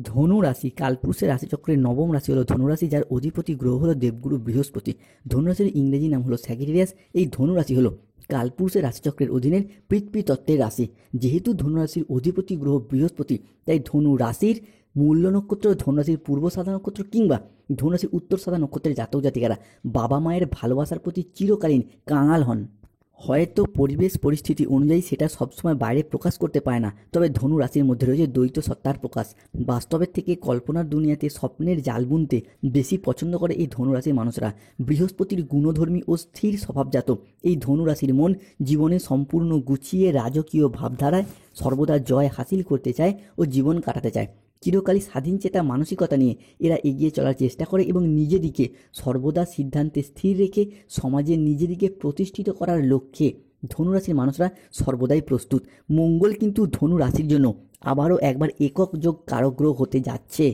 ধনু রাশি কালপুরুষের রাশিচক্রের নবম রাশি হলো ধনুরাশি, যার অধিপতি গ্রহ হলো দেবগুরু বৃহস্পতি। ধনুরাশির ইংরেজি নাম হলো স্যাজিটেরিয়াস। এই ধনুরাশি হলো কালপুরুষের রাশিচক্রের অধীনের পৃথ্বী তত্ত্বের রাশি। যেহেতু ধনুরাশির অধিপতি গ্রহ বৃহস্পতি, তাই ধনু রাশির মূল্য নক্ষত্র, ধনুরাশির পূর্ব সাদা নক্ষত্র কিংবা ধনুরাশির উত্তর সাদা নক্ষত্রের জাতক জাতিকারা বাবা মায়ের ভালোবাসার প্রতি চিরকালীন কাঙাল হন। হয়তো পরিবেশ পরিস্থিতি অনুযায়ী সেটা সবসময় বাইরে প্রকাশ করতে পারে না, তবে ধনু রাশির মধ্যে রয়েছে দ্বৈত সত্তার প্রকাশ। বাস্তবের থেকে কল্পনার দুনিয়াতে স্বপ্নের জাল বুনতে বেশি পছন্দ করে এই ধনু রাশির মানুষরা। বৃহস্পতির গুণধর্মী ও স্থির স্বভাবজাত এই ধনু রাশির মন জীবনে সম্পূর্ণ গুছিয়ে রাজকীয় ভাবধারায় সর্বদা জয় হাসিল করতে চায় ও জীবন কাটাতে চায়। চিরকালই স্বাধীনচেতা মানসিকতা নিয়ে এরা এগিয়ে চলার চেষ্টা করে এবং নিজেদিকে সর্বদা সিদ্ধান্তে স্থির রেখে সমাজে নিজেদিকে প্রতিষ্ঠিত করার লক্ষ্যে ধনুরাশির মানুষরা সর্বদাই প্রস্তুত। মঙ্গল কিন্তু ধনু রাশির জন্য আবারও একবার একক যোগ কারক গ্রহ হতে যাচ্ছে।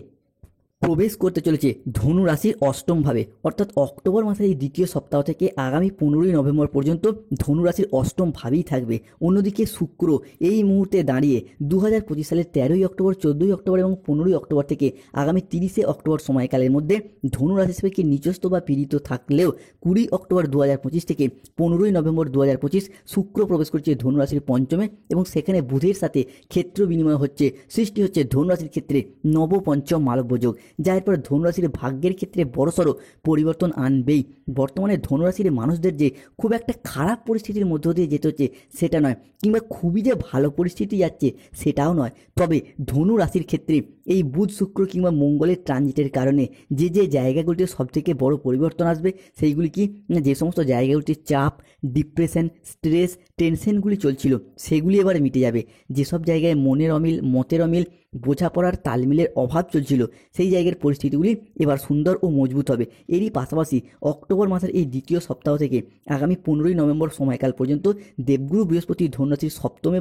প্রবেশ করতে চলেছে ধনু রাশির অষ্টম ভাবে, অর্থাৎ অক্টোবর মাসের এই দ্বিতীয় সপ্তাহ থেকে আগামী 15ই নভেম্বর পর্যন্ত ধনু রাশির অষ্টম ভাবেই থাকবে। অন্যদিকে শুক্র এই মুহূর্তে দাঁড়িয়ে 2025 সালের 13ই অক্টোবর, 14ই অক্টোবর এবং 15ই অক্টোবর থেকে আগামী 30শে অক্টোবর সময়কালের মধ্যে ধনু রাশি হিসেবে নিচস্থ বা পীড়িত থাকলেও 20 অক্টোবর 2025 থেকে 15ই নভেম্বর 2025 শুক্র প্রবেশ করছে ধনু রাশির পঞ্চমে এবং সেখানে বুধের সাথে ক্ষেত্র বিনিময় হচ্ছে, সৃষ্টি হচ্ছে ধনু রাশির ক্ষেত্রে নবপঞ্চম মালব্য যোগ, যা এরপর ধনুরাশির ভাগ্যের ক্ষেত্রে বড়সড় পরিবর্তন আনবেই। বর্তমানে ধনুরাশির মানুষদের যে খুব একটা খারাপ পরিস্থিতির মধ্য দিয়ে যেতে হচ্ছে সেটা নয়, কিংবা খুবই যে ভালো পরিস্থিতি যাচ্ছে সেটাও নয়, তবে ধনু রাশির ক্ষেত্রে এই বুধ শুক্র কিংবা মঙ্গলের ট্রানজিটের কারণে যে যে জায়গাগুলিতে সবথেকে বড় পরিবর্তন আসবে সেইগুলি কি, যে সমস্ত জায়গাগুলিতে চাপ, ডিপ্রেশন, স্ট্রেস, টেনশনগুলি চলছিল সেগুলি এবার মিটে যাবে। যেসব জায়গায় মনের অমিল, মতের অমিল, বোঝাপড়ার তালমিলের অভাব চলছিল সেই জায়গার পরিস্থিতিগুলি এবার সুন্দর ও মজবুত হবে। এরই পাশাপাশি অক্টোবর মাসের এই দ্বিতীয় সপ্তাহ থেকে আগামী 15ই নভেম্বর সময়কাল পর্যন্ত দেবগুরু বৃহস্পতি ধনু রাশির সপ্তমে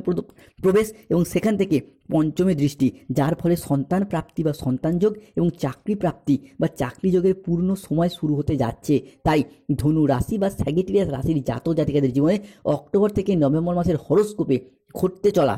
প্রবেশ এবং সেখান থেকে পঞ্চমে দৃষ্টি, যার ফলে সন্তান প্রাপ্তি বা সন্তান যোগ এবং চাকরি প্রাপ্তি বা চাকরি যোগের পূর্ণ সময় শুরু হতে যাচ্ছে। তাই ধনু রাশি বা স্যাজিটেরিয়াস রাশির জাতক জাতিকাদের জীবনে অক্টোবর থেকে নভেম্বর মাসের হরোস্কোপে ঘটতে চলা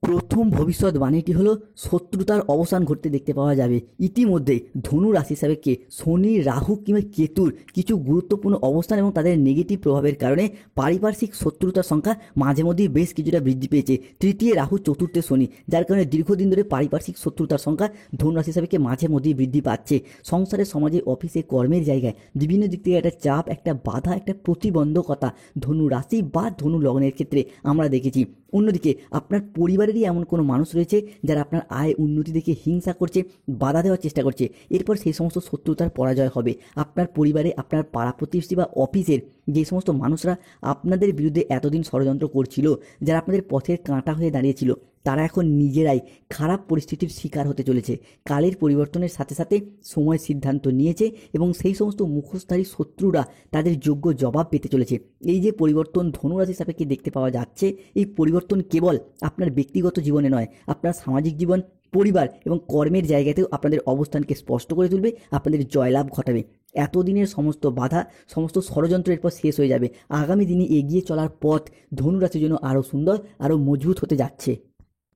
প্রথম ভবিষ্যৎবাণীটি হলো শত্রুতার অবসান ঘটতে দেখতে পাওয়া যাবে। ইতিমধ্যেই ধনু রাশি হিসাবে শনি, রাহু কিংবা কেতুর কিছু গুরুত্বপূর্ণ অবস্থান এবং তাদের নেগেটিভ প্রভাবের কারণে পারিপার্শ্বিক শত্রুতার সংখ্যা মাঝে মধ্যেই বেশ কিছুটা বৃদ্ধি পেয়েছে। তৃতীয় রাহু, চতুর্থে শনি, যার কারণে দীর্ঘদিন ধরে পারিপার্শ্বিক শত্রুতার সংখ্যা ধনু রাশি হিসাবে মাঝে মধ্যেই বৃদ্ধি পাচ্ছে। সংসারে, সমাজে, অফিসে, কর্মের জায়গায় বিভিন্ন দিক থেকে একটা চাপ, একটা বাধা, একটা প্রতিবন্ধকতা ধনু রাশি বা ধনু লগ্নের ক্ষেত্রে আমরা দেখেছি। অন্যদিকে আপনার পরিবারেরই এমন কোনো মানুষ রয়েছে যারা আপনার আয় উন্নতি দেখে হিংসা করছে, বাধা দেওয়ার চেষ্টা করছে, এরপর সেই সমস্ত শত্রুতার পরাজয় হবে। আপনার পরিবারে, আপনার পাড়া প্রতিবেশী বা অফিসের যে সমস্ত মানুষরা আপনাদের বিরুদ্ধে এতদিন ষড়যন্ত্র করছিল, যারা আপনাদের পথের কাঁটা হয়ে দাঁড়িয়েছিল, তারা এখন নিজেরাই খারাপ পরিস্থিতির শিকার হতে চলেছে। কালের পরিবর্তনের সাথে সাথে সময় সিদ্ধান্ত নিয়েছে এবং সেই সমস্ত মুখোশধারী শত্রুরা তাদের যোগ্য জবাব পেতে চলেছে। এই যে পরিবর্তন ধনুরাশি সাপেক্ষে দেখতে পাওয়া যাচ্ছে, এই পরিবর্তন কেবল আপনার ব্যক্তিগত জীবনে নয়, আপনার সামাজিক জীবন, পরিবার এবং কর্মের জায়গাতেও আপনাদের অবস্থানকে স্পষ্ট করে তুলবে, আপনাদের জয়লাভ ঘটাবে। এতদিনের সমস্ত বাধা, সমস্ত ষড়যন্ত্রের পর শেষ হয়ে যাবে। আগামী দিনে এগিয়ে চলার পথ ধনুরাশির জন্য আরও সুন্দর, আরও মজবুত হতে যাচ্ছে।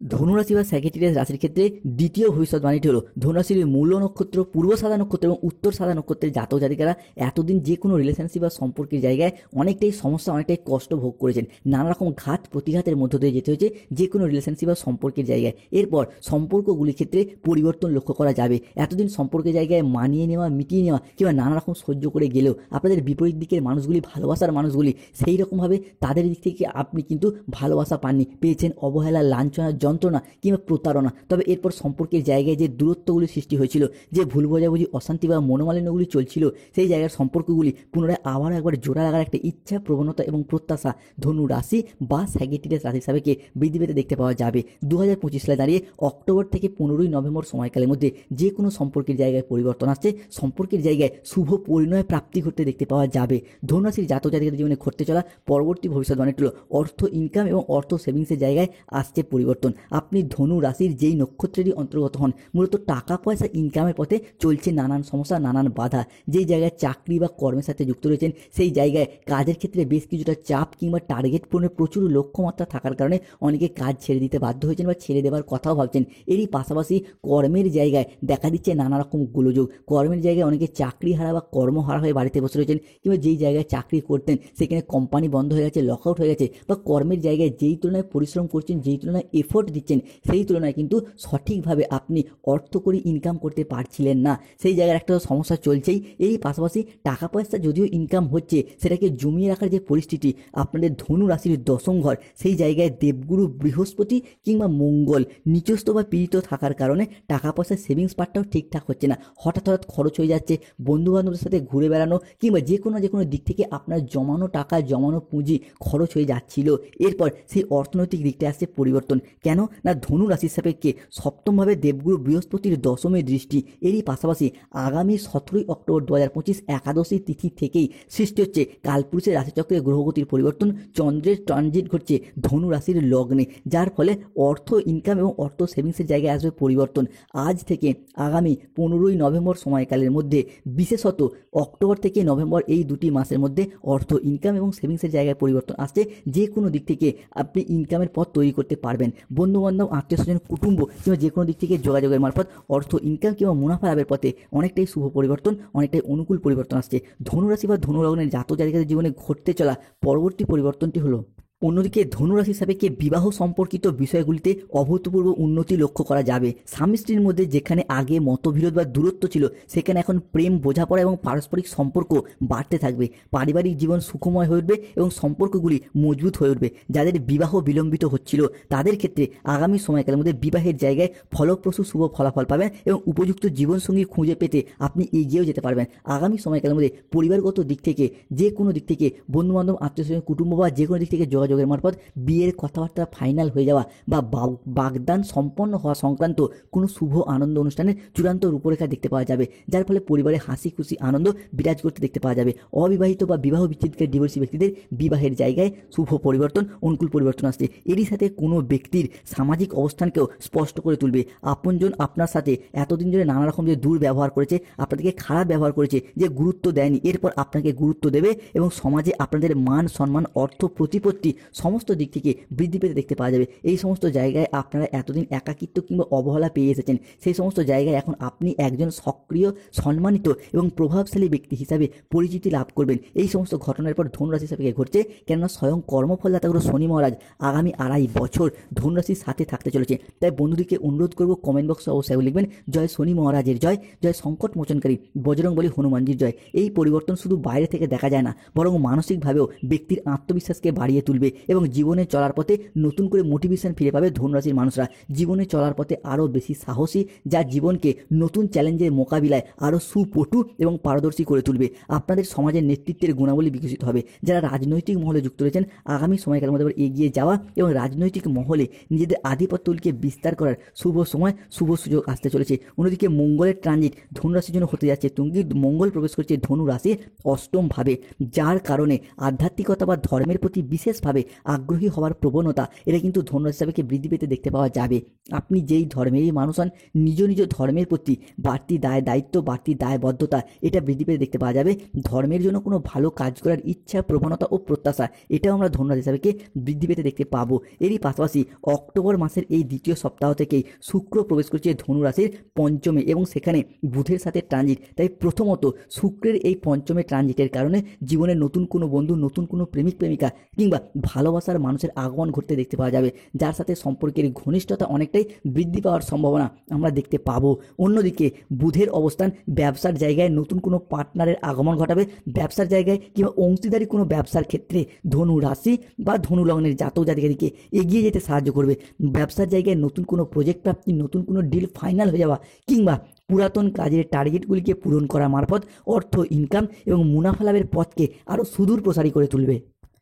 ধনুরাশি বা স্যাজিটেরিয়াস রাশির ক্ষেত্রে দ্বিতীয় ভবিষ্যৎবাণীটি হলো ধনুরাশির মূল নক্ষত্র, পূর্ব সাদা নক্ষত্র এবং উত্তর সাদা নক্ষত্রের জাতক জাতিকারা এতদিন যে কোনো রিলেশনশিপ বা সম্পর্কের জায়গায় অনেকটাই সমস্যা, অনেকটাই কষ্ট ভোগ করেছেন। নানা রকম ঘাত প্রতিঘাতের মধ্য দিয়ে যেতে হয়েছে যে কোনো রিলেশনশিপ বা সম্পর্কের জায়গায়। এরপর সম্পর্কগুলির ক্ষেত্রে পরিবর্তন লক্ষ্য করা যাবে। এতদিন সম্পর্কের জায়গায় মানিয়ে নেওয়া, মিটিয়ে নেওয়া কিংবা নানা রকম সহ্য করে গেলেও আপনাদের বিপরীত দিকের মানুষগুলি, ভালোবাসার মানুষগুলি, সেই রকমভাবে তাদের দিক থেকে আপনি কিন্তু ভালোবাসা পাননি, পেয়েছেন অবহেলা, লাঞ্ছনা, যন্ত্রণা কিংবা প্রতারণা। তবে এরপর সম্পর্কের জায়গায় যে দূরত্বগুলি সৃষ্টি হয়েছিল, যে ভুল বোঝাবুঝি, অশান্তি বা মনোমালিন্যগুলি চলছিল, সেই জায়গার সম্পর্কগুলি পুনরায় আবার একবার জোড়া লাগার একটা ইচ্ছা, প্রবণতা এবং প্রত্যাশা ধনু রাশি বা স্যাজিটেরিয়াস রাশি হিসাবে বৃদ্ধি পেতে দেখতে পাওয়া যাবে। 2025 সালে দাঁড়িয়ে অক্টোবর থেকে 15ই নভেম্বর সময়কালের মধ্যে যে কোনো সম্পর্কের জায়গায় পরিবর্তন আসছে, সম্পর্কের জায়গায় শুভ পরিণয় প্রাপ্তি ঘটতে দেখতে পাওয়া যাবে। ধনু রাশির জাতক জাতিকাদের জীবনে ঘটতে চলা পরবর্তী ভবিষ্যৎবাণীটি হলো অর্থ ইনকাম এবং অর্থ সেভিংসের জায়গায় আসছে পরিবর্তন। আপনি ধনু রাশির যেই নক্ষত্রেরই অন্তর্গত হন, মূলত টাকা পয়সা ইনকামের পথে চলছে নানান সমস্যা, নানান বাধা। যেই জায়গায় চাকরি বা কর্মের সাথে যুক্ত রয়েছেন, সেই জায়গায় কাজের ক্ষেত্রে বেশ কিছুটা চাপ কিংবা টার্গেট পূরণের প্রচুর লক্ষ্যমাত্রা থাকার কারণে অনেকে কাজ ছেড়ে দিতে বাধ্য হয়েছেন বা ছেড়ে দেওয়ার কথাও ভাবছেন। এরই পাশাপাশি কর্মের জায়গায় দেখা দিচ্ছে নানা রকম গোলযোগ। কর্মের জায়গায় অনেকে চাকরি হারা বা কর্মহারা হয়ে বাড়িতে বসে রয়েছেন, কিংবা যেই জায়গায় চাকরি করতেন সেখানে কোম্পানি বন্ধ হয়ে গেছে, লক আউট হয়ে গেছে, বা কর্মের জায়গায় যেই তুলনায় পরিশ্রম করছেন, যেই তুলনায় এফোর্ট দিচ্ছেন, সেই তুলনায় কিন্তু সঠিকভাবে আপনি অর্থকরী ইনকাম করতে পারছিলেন না। সেই জায়গার একটা সমস্যা চলছেই। এই পাশাপাশি টাকা পয়সা যদিও ইনকাম হচ্ছে, সেটাকে জমিয়ে রাখার যে পরিস্থিতি, আপনাদের ধনু রাশির দশম ঘর, সেই জায়গায় দেবগুরু বৃহস্পতি কিংবা মঙ্গল নিচস্থ বা পীড়িত থাকার কারণে টাকা পয়সার সেভিংস পার্টটাও ঠিকঠাক হচ্ছে না। হঠাৎ হঠাৎ খরচ হয়ে যাচ্ছে। বন্ধু বান্ধবের সাথে ঘুরে বেড়ানো কিংবা যে কোনো দিক থেকে আপনার জমানো টাকা, জমানো পুঁজি খরচ হয়ে যাচ্ছিল। এরপর সেই অর্থনৈতিক দিকটা আসছে পরিবর্তন। কেন না, ধনু রাশির সাপেক্ষে সপ্তমভাবে দেবগুরু বৃহস্পতির দশমের দৃষ্টি। এরই পাশাপাশি আগামী 17ই অক্টোবর 2025 একাদশী তিথি থেকেই সৃষ্টি হচ্ছে কালপুরুষের রাশিচক্রের গ্রহগতির পরিবর্তন। চন্দ্রের ট্রানজিট ঘটছে ধনু রাশির লগ্নে, যার ফলে অর্থ ইনকাম এবং অর্থ সেভিংসের জায়গায় আসবে পরিবর্তন। আজ থেকে আগামী 15ই নভেম্বর সময়কালের মধ্যে, বিশেষত অক্টোবর থেকে নভেম্বর এই দুটি মাসের মধ্যে অর্থ ইনকাম এবং সেভিংসের জায়গায় পরিবর্তন আসছে। যে কোনো দিক থেকে আপনি ইনকামের পথ তৈরি করতে পারবেন। বন্ধুবান্ধব, আত্মীয় স্বজন, কুটুম্ব কিংবা যে কোনো দিক থেকে যোগাযোগের মারফত অর্থ ইনকাম কিংবা মুনাফা লাভের পথে অনেকটাই শুভ পরিবর্তন, অনেকটাই অনুকূল পরিবর্তন আসছে। ধনুরাশি বা ধনু লগ্নের জাতক জাতিকাদের জীবনে ঘটতে চলা পরবর্তী পরিবর্তনটি হলো, অন্যদিকে ধনুরাশির সাপেক্ষে বিবাহ সম্পর্কিত বিষয়গুলিতে অভূতপূর্ব উন্নতি লক্ষ্য করা যাবে। স্বামী স্ত্রীর মধ্যে যেখানে আগে মতবিরোধ বা দূরত্ব ছিল, সেখানে এখন প্রেম, বোঝাপড়া এবং পারস্পরিক সম্পর্ক বাড়তে থাকবে। পারিবারিক জীবন সুখময় হয়ে উঠবে এবং সম্পর্কগুলি মজবুত হয়ে উঠবে। যাদের বিবাহ বিলম্বিত হচ্ছিল, তাদের ক্ষেত্রে আগামী সময়কালের মধ্যে বিবাহের জায়গায় ফলপ্রসূ শুভ ফলাফল পাবেন এবং উপযুক্ত জীবনসঙ্গী খুঁজে পেতে আপনি এগিয়েও যেতে পারবেন। আগামী সময়কালের মধ্যে পরিবারগত দিক থেকে, যে কোনো দিক থেকে, বন্ধুবান্ধব, আত্মীয় স্বজন, কুটুম্ব বা যে কোনো দিক থেকে যোগাযোগের মারফত বিয়ের কথাবার্তা ফাইনাল হয়ে যাওয়া বা বাগদান সম্পন্ন হওয়া সংক্রান্ত কোনো শুভ আনন্দ অনুষ্ঠানের চূড়ান্ত রূপরেখা দেখতে পাওয়া যাবে, যার ফলে পরিবারে হাসি খুশি আনন্দ বিরাজ করতে দেখতে পাওয়া যাবে। অবিবাহিত বা বিবাহ বিচ্ছেদকে ডিভোর্সি ব্যক্তিদের বিবাহের জায়গায় শুভ পরিবর্তন, অনুকূল পরিবর্তন আসছে। এরই সাথে কোনো ব্যক্তির সামাজিক অবস্থানকেও স্পষ্ট করে তুলবে। আপনজন আপনার সাথে এতদিন ধরে নানা রকম যে দুর্ব্যবহার করেছে, আপনাদেরকে খারাপ ব্যবহার করেছে, যে গুরুত্ব দেয়নি, এরপর আপনাকে গুরুত্ব দেবে এবং সমাজে আপনাদের মান সম্মান, অর্থ প্রতিপত্তি সমস্ত দিক থেকে বৃদ্ধি পেতে দেখতে পাওয়া যাবে। এই সমস্ত জায়গায় আপনারা এতদিন একাকিত্ব কিংবা অবহেলা পেয়ে এসেছেন, সেই সমস্ত জায়গায় এখন আপনি একজন সক্রিয়, সম্মানিত এবং প্রভাবশালী ব্যক্তি হিসাবে পরিচিতি লাভ করবেন। এই সমস্ত ঘটনার পর ধনুরাশির সাপেক্ষে ঘটছে, কেননা স্বয়ং কর্মফলদাতা গুরু শনি মহারাজ আগামী 2.5 বছর ধনুরাশির সাথে থাকতে চলেছে। তাই বন্ধুদিকে অনুরোধ করব, কমেন্ট বক্সে অবশ্যই লিখবেন জয় শনি মহারাজের জয়, জয় সংকট মোচনকারী বজরংবলী হনুমানজির জয়। এই পরিবর্তন শুধু বাইরে থেকে দেখা যায় না, বরং মানসিকভাবেও ব্যক্তির আত্মবিশ্বাসকে বাড়িয়ে তুলবে এবং জীবনে চলার পথে নতুন করে মোটিভেশন ফিরে পাবে ধনুরাশির মানুষরা। জীবনে চলার পথে আরও বেশি সাহসী, যা জীবনকে নতুন চ্যালেঞ্জের মোকাবিলায় আরও সুপটু এবং পারদর্শী করে তুলবে। আপনাদের সমাজের নেতৃত্বের গুণাবলী বিকশিত হবে। যারা রাজনৈতিক মহলে যুক্ত রয়েছেন, আগামী সময়কালের মধ্যে এগিয়ে যাওয়া এবং রাজনৈতিক মহলে নিজেদের আধিপত্যকে বিস্তার করার শুভ সময়, শুভ সুযোগ আসতে চলেছে। অন্যদিকে মঙ্গলের ট্রানজিট ধনুরাশির জন্য হতে যাচ্ছে তুঙ্গি। মঙ্গল প্রবেশ করছে ধনু রাশির অষ্টম ভাবে, যার কারণে আধ্যাত্মিকতা বা ধর্মের প্রতি বিশেষভাবে আগ্রহী হওয়ার প্রবণতা, এটা কিন্তু ধনুরাশি হিসাবে বৃদ্ধি পেতে দেখতে পাওয়া যাবে। আপনি যেই ধর্মেরই মানুষ হন, নিজ নিজ ধর্মের প্রতি বাড়তি দায়িত্ব, বাড়তি দায়বদ্ধতা, এটা বৃদ্ধি পেতে দেখতে পাওয়া যাবে। ধর্মের জন্য কোনো ভালো কাজ করার ইচ্ছা, প্রবণতা ও প্রত্যাশা, এটাও আমরা ধনুরাশি হিসাবে বৃদ্ধি পেতে দেখতে পাবো। এরই পাশাপাশি অক্টোবর মাসের এই দ্বিতীয় সপ্তাহ থেকেই শুক্র প্রবেশ করছে ধনুরাশির পঞ্চমে এবং সেখানে বুধের সাথে ট্রানজিট। তাই প্রথমত শুক্রের এই পঞ্চমে ট্রানজিটের কারণে জীবনে নতুন কোনো বন্ধু, নতুন কোনো প্রেমিক প্রেমিকা কিংবা ভালোবাসার মানুষের আগমন ঘটতে দেখতে পাওয়া যাবে, যার সাথে সম্পর্কের ঘনিষ্ঠতা অনেকটাই বৃদ্ধি পাওয়ার সম্ভাবনা আমরা দেখতে পাবো। অন্যদিকে বুধের অবস্থান ব্যবসার জায়গায় নতুন কোনো পার্টনারের আগমন ঘটাবে। ব্যবসার জায়গায় কিংবা অংশীদারি কোনো ব্যবসার ক্ষেত্রে ধনু রাশি বা ধনু লগ্নের জাতক জাতিকাদেরকে এগিয়ে যেতে সাহায্য করবে। ব্যবসার জায়গায় নতুন কোনো প্রজেক্ট প্রাপ্তি, নতুন কোনো ডিল ফাইনাল হয়ে যাওয়া কিংবা পুরাতন কাজের টার্গেটগুলিকে পূরণ করা মারফত অর্থ ইনকাম এবং মুনাফা লাভের পথকে আরও সুদূর প্রসারী করে তুলবে।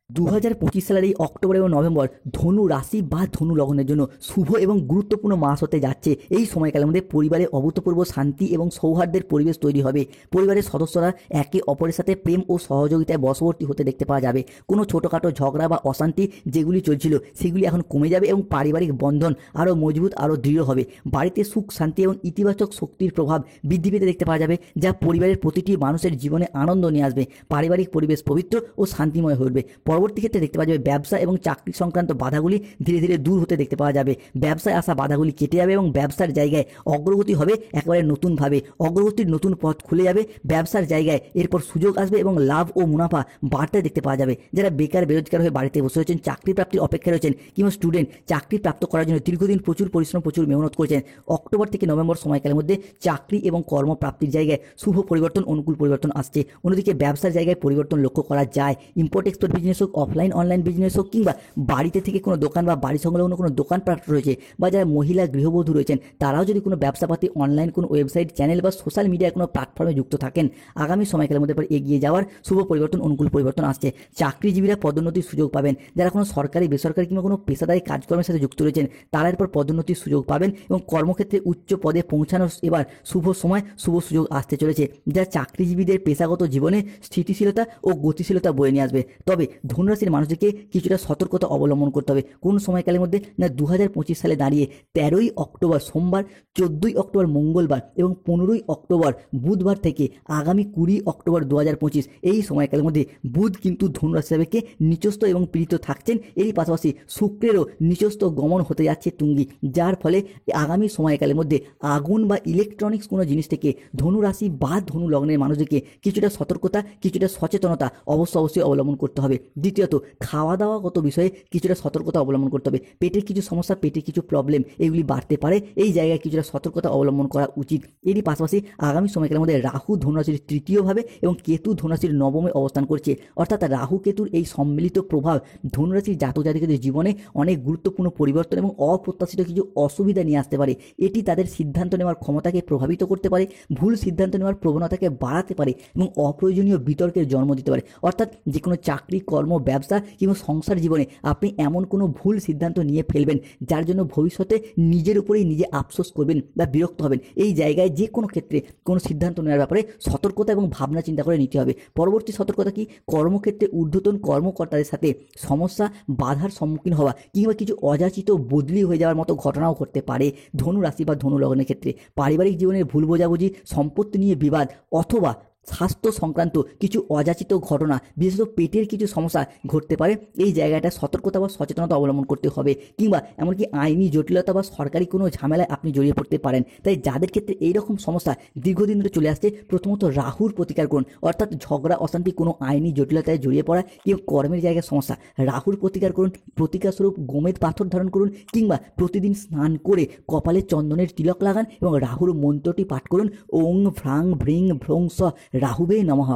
2025 সালের এই অক্টোবর এবং নভেম্বর ধনু রাশি বা ধনু লগ্নের জন্য শুভ এবং গুরুত্বপূর্ণ মাস হতে যাচ্ছে। এই সময়কালের মধ্যে পরিবারে অভূতপূর্ব শান্তি এবং সৌহার্দ্যের পরিবেশ তৈরি হবে। পরিবারের সদস্যরা একে অপরের সাথে প্রেম ও সহযোগিতায় বশবর্তী হতে দেখতে পাওয়া যাবে। কোনো ছোটোখাটো ঝগড়া বা অশান্তি যেগুলি চলছিল সেগুলি এখন কমে যাবে এবং পারিবারিক বন্ধন আরও মজবুত আরও দৃঢ় হবে। বাড়িতে সুখ শান্তি এবং ইতিবাচক শক্তির প্রভাব বৃদ্ধি পেতে দেখতে পাওয়া যাবে, যা পরিবারের প্রতিটি মানুষের জীবনে আনন্দ নিয়ে আসবে। পারিবারিক পরিবেশ পবিত্র ও শান্তিময় হয়ে উঠবে। পরবর্তী ক্ষেত্রে দেখতে পাওয়া যাবে ব্যবসা এবং চাকরি সংক্রান্ত বাধাগুলি ধীরে ধীরে দূর হতে দেখতে পাওয়া যাবে। ব্যবসায় আসা বাধাগুলি কেটে যাবে এবং ব্যবসার জায়গায় অগ্রগতি হবে একেবারে নতুনভাবে। অগ্রগতির নতুন পথ খুলে যাবে, ব্যবসার জায়গায় এরপর সুযোগ আসবে এবং লাভ ও মুনাফা বাড়তে দেখতে পাওয়া যাবে। যারা বেকার বেরোজগার হয়ে বাড়িতে বসে রয়েছেন, চাকরি প্রাপ্তির অপেক্ষায় রয়েছেন, কিংবা স্টুডেন্ট চাকরি প্রাপ্ত করার জন্য দীর্ঘদিন প্রচুর পরিশ্রম প্রচুর মেহনত করেছেন, অক্টোবর থেকে নভেম্বর সময়কালের মধ্যে চাকরি এবং কর্মপ্রাপ্তির জায়গায় শুভ পরিবর্তন অনুকূল পরিবর্তন আসছে। অন্যদিকে ব্যবসার জায়গায় পরিবর্তন লক্ষ্য করা যায়। ইম্পোর্ট এক্সপোর্ট বিজনেস হোক, অফলাইন অনলাইন বিজনেস হোক, কিংবা বাড়িতে থেকে কোনো দোকান বা বাড়ি সংলগ্ন কোনো দোকানপাট রয়েছে, বা যারা মহিলা গৃহবধূ রয়েছেন তারাও যদি কোনো ব্যবসাপাতি অনলাইন কোনো ওয়েবসাইট চ্যানেল বা সোশ্যাল মিডিয়ায় কোনো প্ল্যাটফর্মে যুক্ত থাকেন, আগামী সময়কালের মধ্যে এগিয়ে যাওয়ার শুভ পরিবর্তন অনুকূল পরিবর্তন আসছে। চাকরিজীবীরা পদোন্নতির সুযোগ পাবেন। যারা কোনো সরকারি বেসরকারি কিংবা কোনো পেশাদারী কাজকর্মের সাথে যুক্ত রয়েছেন তারা এরপর পদোন্নতির সুযোগ পাবেন এবং কর্মক্ষেত্রে উচ্চ পদে পৌঁছানোর এবার শুভ সময় শুভ সুযোগ আসতে চলেছে, যা চাকরিজীবীদের পেশাগত জীবনে স্থিতিশীলতা ও গতিশীলতা বয়ে নিয়ে আসবে। তবে ধনুরাশির মানুষদেরকে কিছুটা সতর্কতা অবলম্বন করতে হবে। কোন সময়কালের মধ্যে না 2025 সালে দাঁড়িয়ে 13ই অক্টোবর সোমবার, 14ই অক্টোবর মঙ্গলবার এবং 15ই অক্টোবর বুধবার থেকে আগামী 20 অক্টোবর 2025 এই সময়কালের মধ্যে বুধ কিন্তু ধনুরাশি সাপেক্ষে নিচস্থ এবং পীড়িত থাকছেন। এরই পাশাপাশি শুক্রেরও নিচস্থ গমন হতে যাচ্ছে তুঙ্গি, যার ফলে আগামী সময়কালের মধ্যে আগুন বা ইলেকট্রনিক্স কোনো জিনিস থেকে ধনুরাশি বা ধনু লগ্নের মানুষদেরকে কিছুটা সতর্কতা কিছুটা সচেতনতা অবশ্যই অবলম্বন করতে হবে। দ্বিতীয়ত, খাওয়া দাওয়াগত বিষয়ে কিছুটা সতর্কতা অবলম্বন করতে হবে। পেটের কিছু সমস্যা, পেটের কিছু প্রবলেম এগুলি বাড়তে পারে, এই জায়গায় কিছুটা সতর্কতা অবলম্বন করা উচিত। এরই পাশাপাশি আগামী সময়কালের মধ্যে রাহু ধনুরাশির তৃতীয়ভাবে এবং কেতু ধনুরাশির নবমে অবস্থান করছে, অর্থাৎ রাহু কেতুর এই সম্মিলিত প্রভাব ধনুরাশির জাতক জাতিকাদের জীবনে অনেক গুরুত্বপূর্ণ পরিবর্তন এবং অপ্রত্যাশিত কিছু অসুবিধা নিয়ে আসতে পারে। এটি তাদের সিদ্ধান্ত নেওয়ার ক্ষমতাকে প্রভাবিত করতে পারে, ভুল সিদ্ধান্ত নেওয়ার প্রবণতাকে বাড়াতে পারে এবং অপ্রয়োজনীয় বিতর্কের জন্ম দিতে পারে। অর্থাৎ যে কোনো চাকরি, কর্ম, ব্যবসা কিংবা সংসার জীবনে আপনি এমন কোনো ভুল সিদ্ধান্ত নিয়ে ফেলবেন যার জন্য ভবিষ্যতে নিজের উপরেই নিজে আফসোস করবেন বা বিরক্ত হবেন। এই জায়গায় যে কোনো ক্ষেত্রে কোনো সিদ্ধান্ত নেওয়ার ব্যাপারে সতর্কতা এবং ভাবনা চিন্তা করে নিতে হবে। পরবর্তী সতর্কতা কি? কর্মক্ষেত্রে ঊর্ধ্বতন কর্মকর্তাদের সাথে সমস্যা, বাধার সম্মুখীন হওয়া কিংবা কিছু অযাচিত বদলি হয়ে যাওয়ার মতো ঘটনাও ঘটতে পারে ধনু রাশি বা ধনু লগ্নের ক্ষেত্রে। পারিবারিক জীবনের ভুল বোঝাবুঝি, সম্পত্তি নিয়ে বিবাদ অথবা স্বাস্থ্য সংক্রান্ত কিছু অযাচিত ঘটনা, বিশেষত পেটের কিছু সমস্যা ঘটতে পারে। এই জায়গাটা সতর্কতা বা সচেতনতা অবলম্বন করতে হবে, কিংবা এমনকি আইনি জটিলতা বা সরকারি কোনো ঝামেলায় আপনি জড়িয়ে পড়তে পারেন। তাই যাদের ক্ষেত্রে এইরকম সমস্যা দীর্ঘদিন ধরে চলে আসছে, প্রথমত রাহুর প্রতিকার করুন, অর্থাৎ ঝগড়া অশান্তি, কোনো আইনি জটিলতায় জড়িয়ে পড়া কিংবা কর্মের জায়গায় সমস্যা, রাহুর প্রতিকার করুন। প্রতিকার স্বরূপ গোমেদ পাথর ধারণ করুন, কিংবা প্রতিদিন স্নান করে কপালে চন্দনের তিলক লাগান এবং রাহুর মন্ত্রটি পাঠ করুন, ওং ভ্রাং ভ্রিং ভ্রং স রাহুবে নমঃ।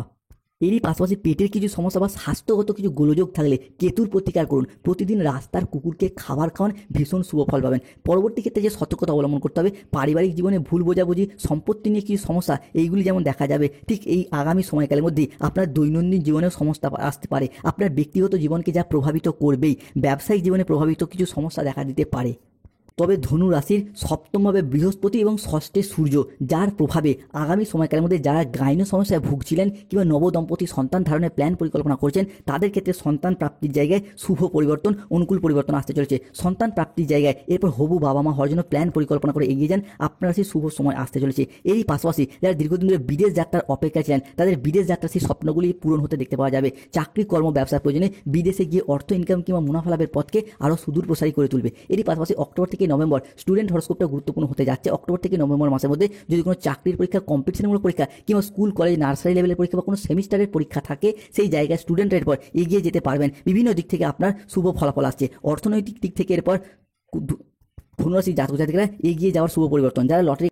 এরই পাশাপাশি পেটের কিছু সমস্যা বা স্বাস্থ্যগত কিছু গোলযোগ থাকলে কেতুর প্রতিকার করুন। প্রতিদিন রাস্তার কুকুরকে খাবার খাওয়ান, ভীষণ শুভ ফল পাবেন। পরবর্তী ক্ষেত্রে যে সতর্কতা অবলম্বন করতে হবে, পারিবারিক জীবনে ভুল বোঝাবুঝি, সম্পত্তি নিয়ে কিছু সমস্যা এইগুলি যেমন দেখা যাবে, ঠিক এই আগামী সময়কালের মধ্যেই আপনার দৈনন্দিন জীবনেও সমস্যা আসতে পারে। আপনার ব্যক্তিগত জীবনকে যা প্রভাবিত করবেই, ব্যবসায়িক জীবনে প্রভাবিত কিছু সমস্যা দেখা দিতে পারে। তবে ধনু রাশির সপ্তমভাবে বৃহস্পতি এবং ষষ্ঠে সূর্য, যার প্রভাবে আগামী সময়কালের মধ্যে যারা গাইনো সমস্যায় ভুগছিলেন কিংবা নবদম্পতি সন্তান ধারণের প্ল্যান পরিকল্পনা করছেন, তাদের ক্ষেত্রে সন্তান প্রাপ্তির জায়গায় শুভ পরিবর্তন, অনুকূল পরিবর্তন আসতে চলেছে। সন্তান প্রাপ্তির জায়গায় এরপর হবু বাবা মা হওয়ার জন্য প্ল্যান পরিকল্পনা করে এগিয়ে যান, আপনার সেই শুভ সময় আসতে চলেছে। এরই পাশাপাশি যারা দীর্ঘদিন ধরে বিদেশ যাত্রার অপেক্ষা ছিলেন, তাদের বিদেশ যাত্রার সেই স্বপ্নগুলি পূরণ হতে দেখতে পাওয়া যাবে। চাকরি, কর্ম, ব্যবসার প্রয়োজনে বিদেশে গিয়ে অর্থ ইনকাম কিংবা মুনাফা লাভের পথকে আরও সুদূর প্রসারী করে তুলবে। এরই পাশাপাশি অক্টোবর থেকে নভেম্বর স্টুডেন্ট হরস্কোপটা গুরুত্বপূর্ণ হতে যাচ্ছে। অক্টোবর থেকে নভেম্বর মাসের মধ্যে যদি কোনো চাকরির পরীক্ষা, কম্পিটিশনমূলক পরীক্ষা কিংবা স্কুল কলেজ নার্সারি লেভেলের পরীক্ষা বা কোনো সেমিস্টারের পরীক্ষা থাকে, সেই জায়গায় স্টুডেন্টরা এরপর এগিয়ে যেতে পারবেন। বিভিন্ন দিক থেকে আপনার শুভ ফলাফল আসছে। অর্থনৈতিক দিক থেকে এরপর ধনুরাশি জাতক জাতিকারা এগিয়ে যাওয়ার শুভ পরিবর্তন। যারা লটারি